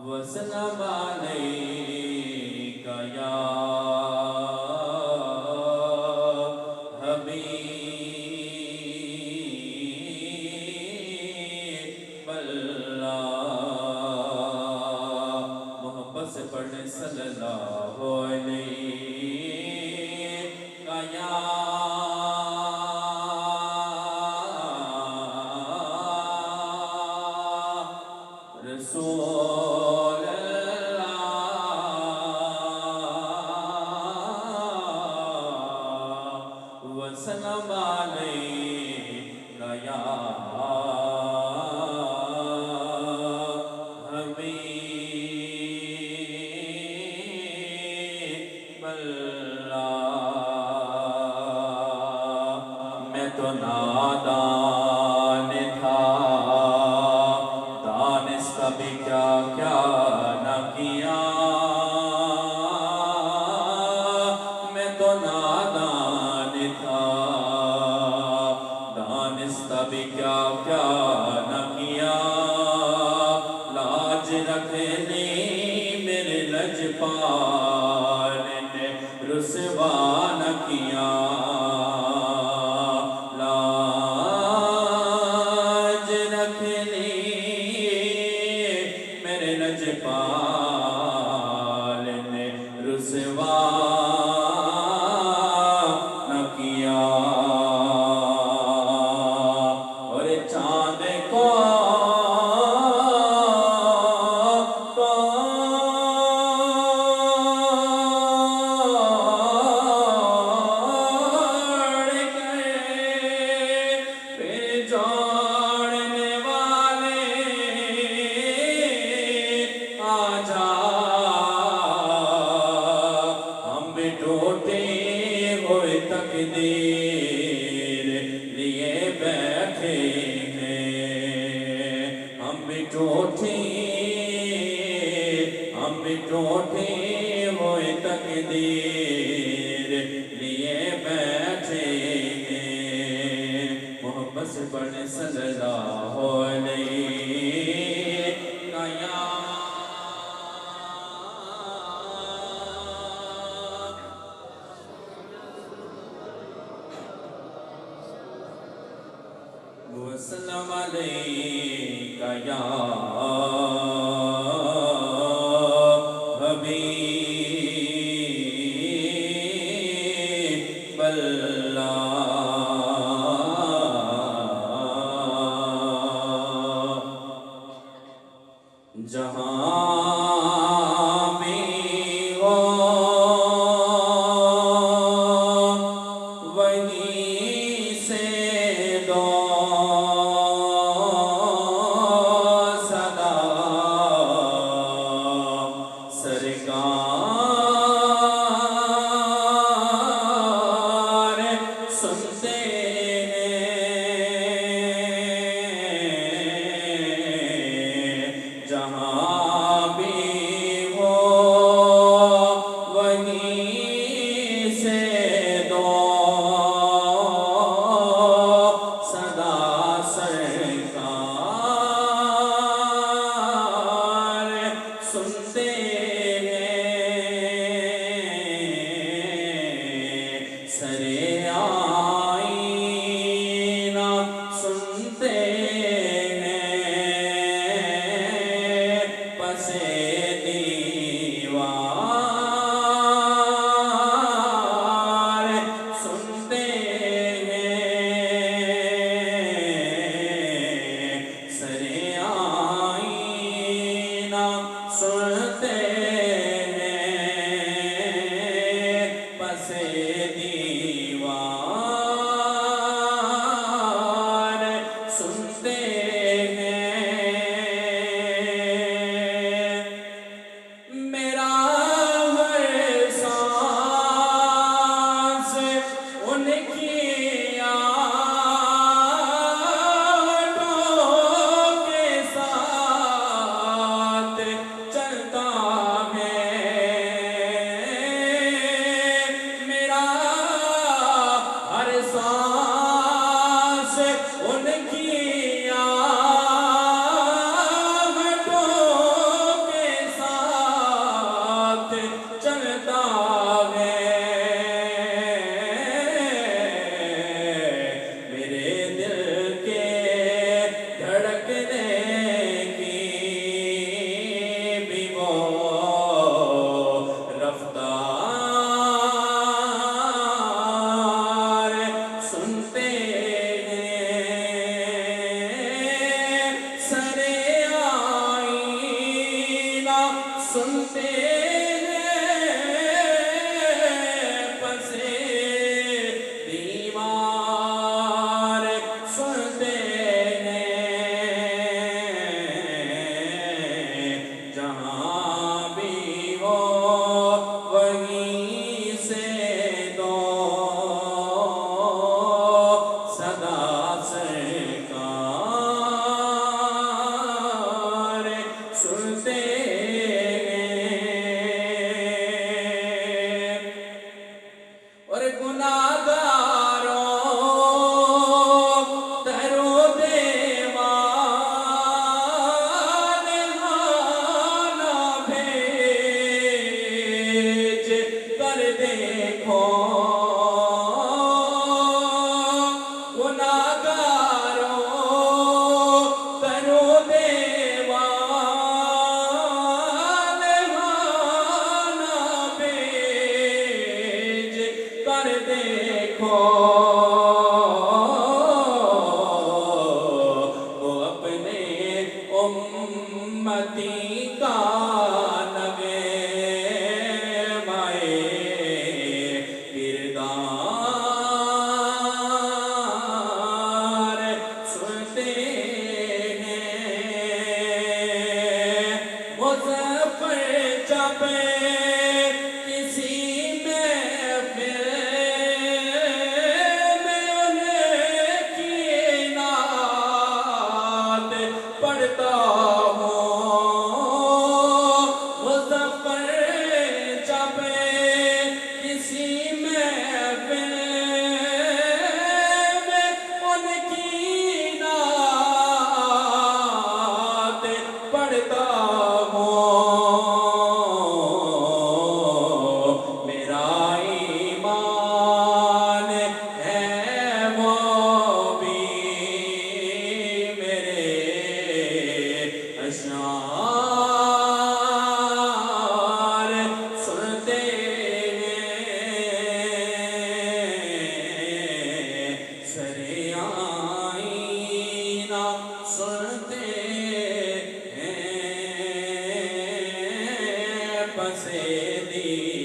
وسلم عليك يا حبيب اللہ محبت سے پڑھنے صلی اللہ علیہ یا رسول اللہ وسلم علیک یا حبیب اللہ میں تو نادان تھا بھی کیا کیا نہ کیا میں تو نادان تھا دانستہ بھی کیا کیا نہ کیا لاج رکھ لی میرے لجپال نے رسوا نہ کیا لجپال نے رسوا نہ کیا اور چاند کو تقدیر لیے بیٹھے ہیں ہم بھی ٹوٹے ہوئے تقدیر لیے بیٹھے ہیں محبت سے پڑھنے صلی اللہ علیہ یا وسلم علیک یا حبیب اللہ جہاں بھی ہو وہیں سے دو سرکار سنتے ہیں جہاں بھی ہو وہیں سے دو صدا سرکار سنتے سرے آئینہ سنتے ہیں پسے دیوار سنتے ہیں سرے آئینہ سنتے ہیں پسے دیوار سنتے ہیں میرا ہر سانس ان کی یادوں کے ساتھ چلتا ہے میرا ہر سانس کو وہ اپنے امتی کا نغمۂ کردار سنتے ہیں مظفر جب کسی محفل میں انہیں کی نعت پڑھتا ہوں مظفر جب کسی محفل میں ان کی نعت پڑھتا ہوں میرا ایمان ہے وہ بھی میرے اشعار سنتے ہیں سرِ آئینہ سنتے ہیں پسِ دل